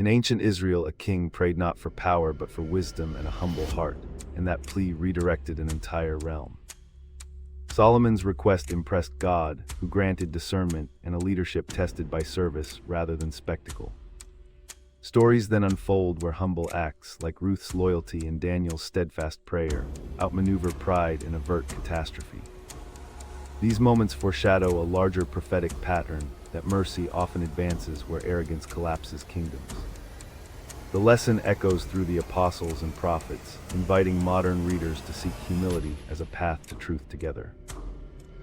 In ancient Israel, a king prayed not for power but for wisdom and a humble heart, and that plea redirected an entire realm. Solomon's request impressed God, who granted discernment and a leadership tested by service rather than spectacle. Stories then unfold where humble acts, like Ruth's loyalty and Daniel's steadfast prayer, outmaneuver pride and avert catastrophe. These moments foreshadow a larger prophetic pattern that mercy often advances where arrogance collapses kingdoms. The lesson echoes through the apostles and prophets, inviting modern readers to seek humility as a path to truth together.